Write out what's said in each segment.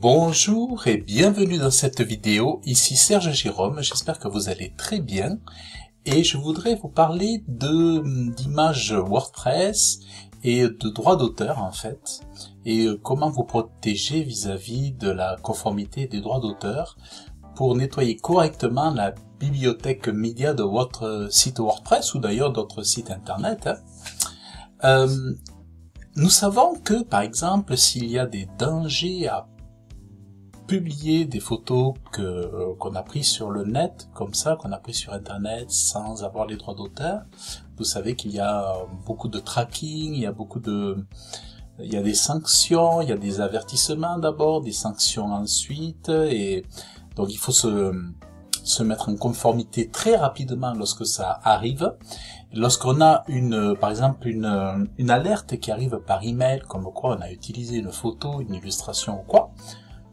Bonjour et bienvenue dans cette vidéo, ici Serge Jérôme, j'espère que vous allez très bien et je voudrais vous parler d'images WordPress et de droits d'auteur en fait et comment vous protéger vis-à-vis de la conformité des droits d'auteur pour nettoyer correctement la bibliothèque média de votre site WordPress ou d'ailleurs d'autres sites internet. Nous savons que par exemple s'il y a des dangers à publier des photos qu'on a prises sur le net, comme ça, qu'on a prises sur internet sans avoir les droits d'auteur. Vous savez qu'il y a beaucoup de tracking, il y a des sanctions, il y a des avertissements d'abord, des sanctions ensuite, et donc il faut se mettre en conformité très rapidement lorsque ça arrive. Lorsqu'on a par exemple une alerte qui arrive par email, comme quoi on a utilisé une photo, une illustration ou quoi,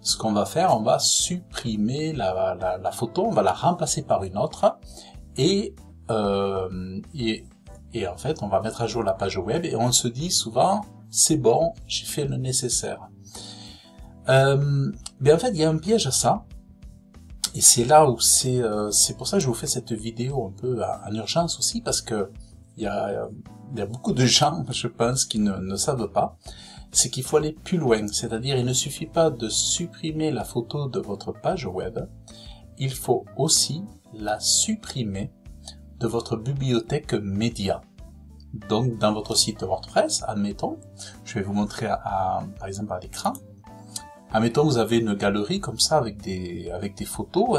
ce qu'on va faire, on va supprimer la photo, on va la remplacer par une autre, et en fait, on va mettre à jour la page web, et on se dit souvent, c'est bon, j'ai fait le nécessaire. Mais en fait, il y a un piège à ça, et c'est là où c'est pour ça que je vous fais cette vidéo un peu en urgence aussi, parce que il y a beaucoup de gens, je pense, qui ne savent pas. C'est qu'il faut aller plus loin, c'est-à-dire il ne suffit pas de supprimer la photo de votre page web, il faut aussi la supprimer de votre bibliothèque média. Donc dans votre site WordPress, admettons, je vais vous montrer par exemple à l'écran, admettons vous avez une galerie comme ça avec des photos,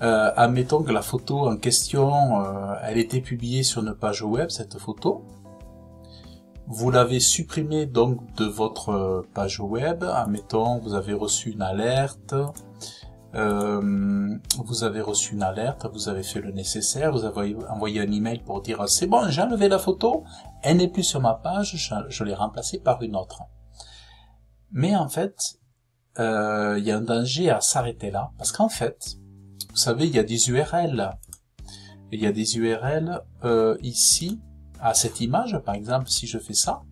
admettons que la photo en question, elle était publiée sur une page web, cette photo. Vous l'avez supprimé donc de votre page web, admettons vous avez reçu une alerte, vous avez fait le nécessaire, vous avez envoyé un email pour dire c'est bon, j'ai enlevé la photo, elle n'est plus sur ma page, je l'ai remplacée par une autre. Mais en fait, il y a un danger à s'arrêter là, parce qu'en fait, vous savez, il y a des URL, ici, à cette image, par exemple, si je fais ça,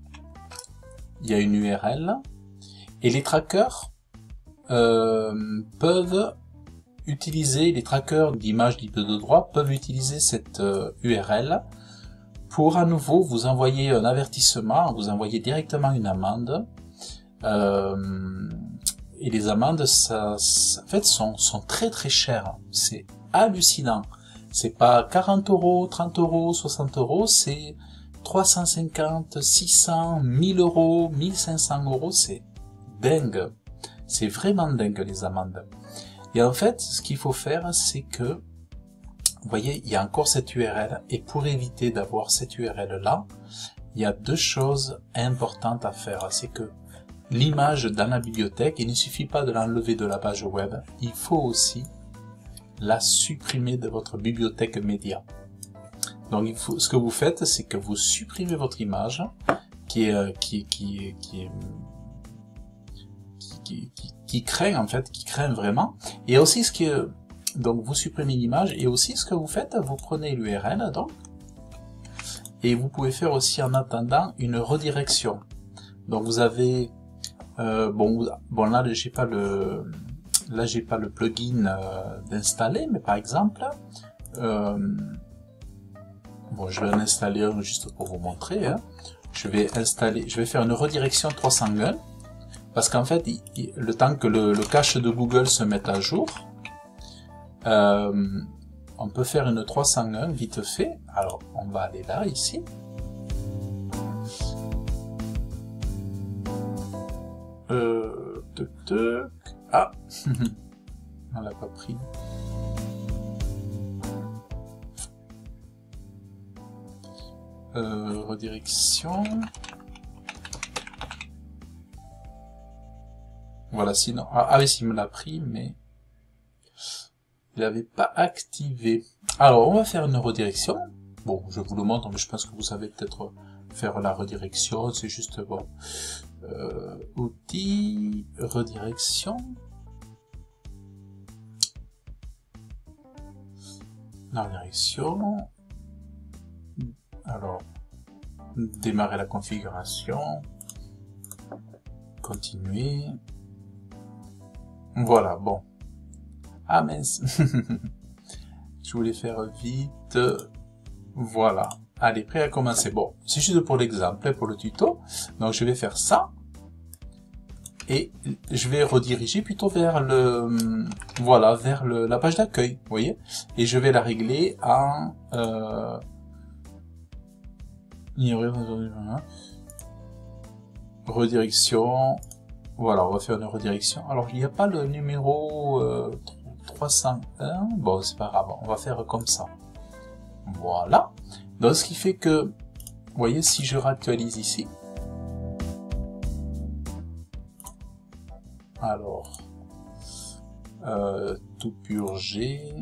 il y a une URL, et les trackers peuvent utiliser, les trackers d'images libres de droit peuvent utiliser cette URL pour à nouveau vous envoyer un avertissement, vous envoyer directement une amende, et les amendes, en fait, sont très très chères, c'est hallucinant. C'est pas 40 €, 30 €, 60 €, c'est 350, 600, 1000 €, 1500 €, c'est dingue. C'est vraiment dingue les amendes. Et en fait, ce qu'il faut faire, c'est que, vous voyez, il y a encore cette URL, et pour éviter d'avoir cette URL-là, il y a deux choses importantes à faire. C'est que l'image dans la bibliothèque, il ne suffit pas de l'enlever de la page web, il faut aussi la supprimer de votre bibliothèque média. Donc ce que vous faites, c'est que vous supprimez votre image qui craint en fait, qui craint vraiment. Et aussi donc vous supprimez l'image, et aussi ce que vous faites, vous prenez l'URL donc, et vous pouvez faire aussi en attendant une redirection. Donc vous avez bon là j'ai pas le plugin d'installer, mais par exemple, bon, je vais en installer un juste pour vous montrer. Je vais faire une redirection 301, parce qu'en fait, le temps que le cache de Google se mette à jour, on peut faire une 301 vite fait. Alors, on va aller là, ici. Ah, on l'a pas pris. Redirection. Voilà, sinon. Ah oui, il me l'a pris, mais il n'avait pas activé. Alors, on va faire une redirection. Bon, je vous le montre, mais je pense que vous savez peut-être faire la redirection. C'est juste bon. Outils, redirection. La redirection. Alors, démarrer la configuration. Continuer. Voilà, bon. Ah mince. Je voulais faire vite. Voilà. Allez, prêt à commencer. Bon, c'est juste pour l'exemple, pour le tuto. Donc je vais faire ça. Et je vais rediriger plutôt vers le, voilà, vers la page d'accueil, vous voyez. Et je vais la régler en redirection. Voilà, on va faire une redirection. Alors il n'y a pas le numéro 301. Bon, c'est pas grave, on va faire comme ça. Voilà. Donc ce qui fait que, vous voyez, si je réactualise ici. Alors, tout purger.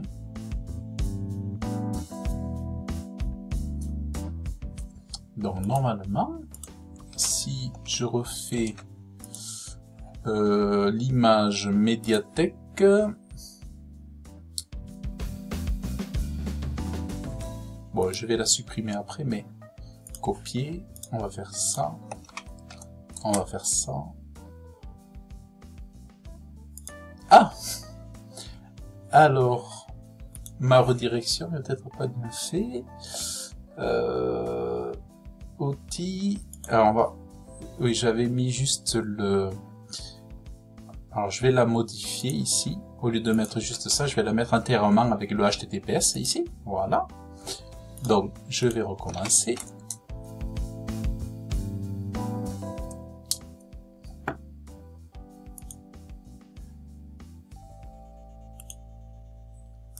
Donc normalement, si je refais l'image médiathèque, bon, je vais la supprimer après, mais copier, on va faire ça, on va faire ça. Ah! Alors, ma redirection n'est peut-être pas bien fait. Outils. Alors, on va... Oui, j'avais mis juste le... Alors, je vais la modifier ici. Au lieu de mettre juste ça, je vais la mettre entièrement avec le HTTPS ici. Voilà. Donc, je vais recommencer.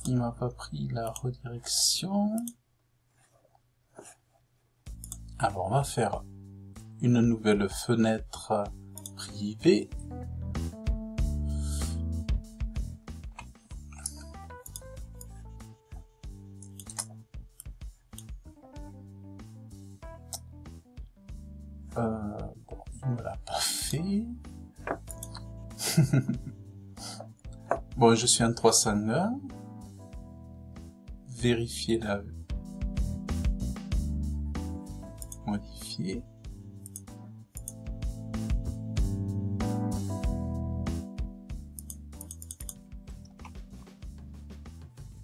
Il m'a pas pris la redirection. Alors on va faire une nouvelle fenêtre privée. Bon, il ne me l'a pas fait. Bon, je suis en 301. Vérifier la... Modifier.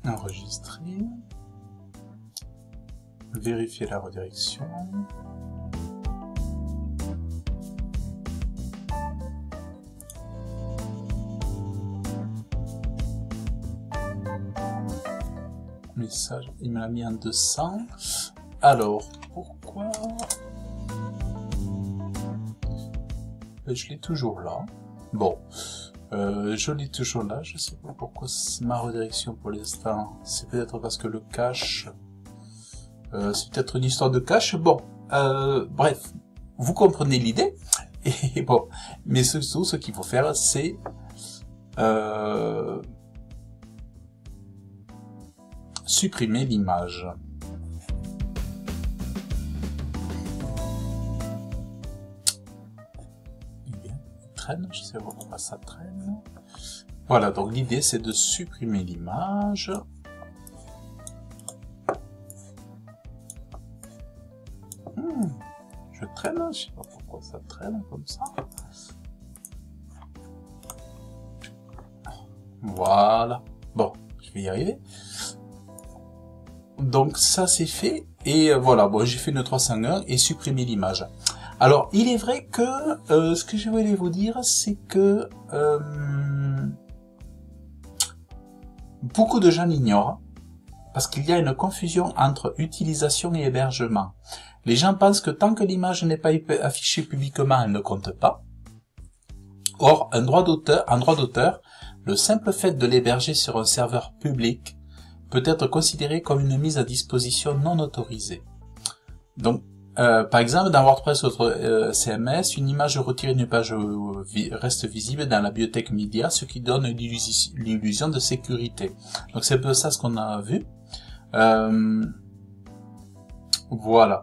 Enregistrer. Vérifier la redirection. Message, il me l'a mis en 200. Alors, pourquoi je l'ai toujours là. Bon, je l'ai toujours là. Je sais pas pourquoi ma redirection pour l'instant. C'est peut-être parce que le cache. C'est peut-être une histoire de cache. Bon, bref, vous comprenez l'idée. Et bon, mais surtout, ce qu'il faut faire, c'est supprimer l'image. Je sais pas pourquoi ça traîne. Voilà, donc l'idée c'est de supprimer l'image. Je traîne, je sais pas pourquoi ça traîne comme ça. Voilà. Bon, je vais y arriver. Donc ça c'est fait. Et voilà, bon, j'ai fait une 301 et supprimer l'image. Alors, il est vrai que ce que je voulais vous dire, c'est que beaucoup de gens l'ignorent, parce qu'il y a une confusion entre utilisation et hébergement. Les gens pensent que tant que l'image n'est pas affichée publiquement, elle ne compte pas. Or, en droit d'auteur, le simple fait de l'héberger sur un serveur public peut être considéré comme une mise à disposition non autorisée. Donc, par exemple, dans WordPress ou autre CMS, une image retirée d'une page reste visible dans la bibliothèque média, ce qui donne l'illusion de sécurité. Donc c'est un peu ça ce qu'on a vu. Voilà.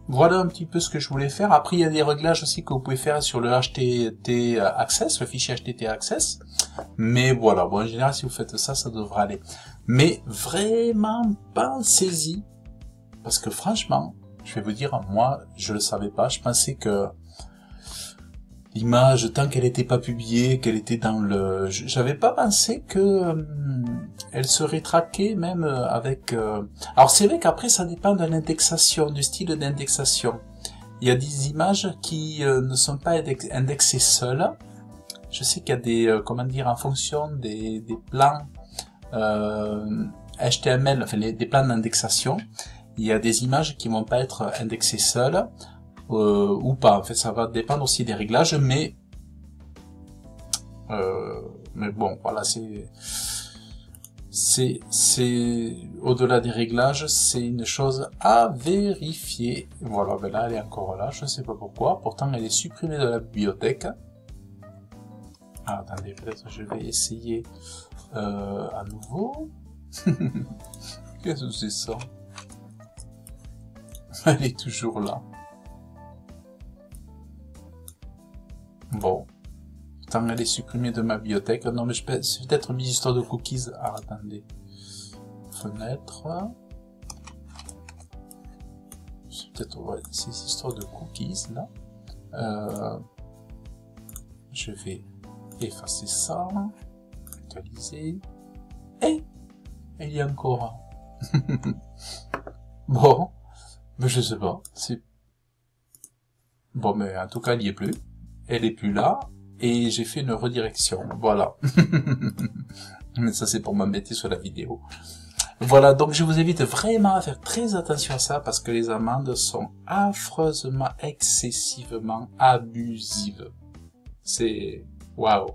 Voilà un petit peu ce que je voulais faire. Après, il y a des réglages aussi que vous pouvez faire sur le HTTP Access, le fichier HTTP Access. Mais voilà, bon, en général, si vous faites ça, ça devrait aller. Mais vraiment, pensez-y. Parce que franchement, je vais vous dire, moi, je le savais pas. Je pensais que l'image, tant qu'elle n'était pas publiée, qu'elle était dans le... J'avais pas pensé que elle serait traquée même avec... Alors c'est vrai qu'après ça dépend de l'indexation, du style d'indexation. Il y a des images qui ne sont pas indexées seules. Je sais qu'il y a des, comment dire, en fonction des plans HTML, enfin des plans d'indexation, il y a des images qui vont pas être indexées seules ou pas. En fait, ça va dépendre aussi des réglages, mais bon, voilà, c'est au-delà des réglages, c'est une chose à vérifier. Voilà, ben là, elle est encore là, je ne sais pas pourquoi. Pourtant, elle est supprimée de la bibliothèque. Ah, attendez, peut-être je vais essayer à nouveau. Qu'est-ce que c'est ça? Elle est toujours là. Bon. Pourtant, elle est supprimée de ma bibliothèque. Non, mais c'est peut-être mes histoires de cookies. Ah, attendez. Fenêtre. C'est peut-être, ouais, ces histoires de cookies, là. Je vais effacer ça. Actualiser. Et il y a encore un. Bon. Mais je sais pas. Bon, mais en tout cas, elle y est plus. Elle est plus là. Et j'ai fait une redirection. Voilà. Mais ça, c'est pour m'embêter sur la vidéo. Voilà, donc je vous invite vraiment à faire très attention à ça parce que les amendes sont affreusement, excessivement abusives. C'est waouh.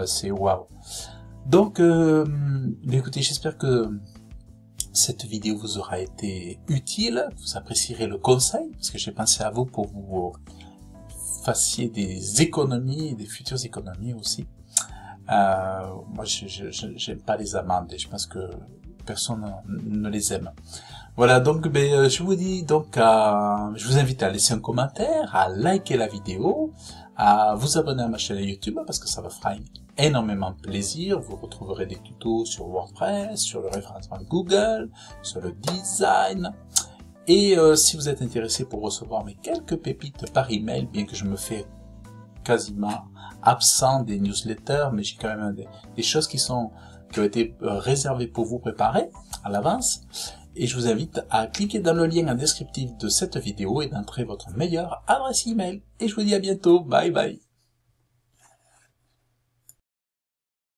C'est waouh. Donc, écoutez, j'espère que cette vidéo vous aura été utile. Vous apprécierez le conseil parce que j'ai pensé à vous pour vous fassiez des économies, des futures économies aussi. Moi, j'aime pas les amendes et je pense que personne ne les aime. Voilà, donc je vous dis donc je vous invite à laisser un commentaire, à liker la vidéo, à vous abonner à ma chaîne YouTube parce que ça me fera énormément plaisir. Vous retrouverez des tutos sur WordPress, sur le référencement Google, sur le design. Et si vous êtes intéressé pour recevoir mes quelques pépites par email, bien que je me fais quasiment absent des newsletters, mais j'ai quand même des choses qui ont été réservées pour vous préparer à l'avance. Et je vous invite à cliquer dans le lien en descriptif de cette vidéo et d'entrer votre meilleure adresse email. Et je vous dis à bientôt. Bye bye.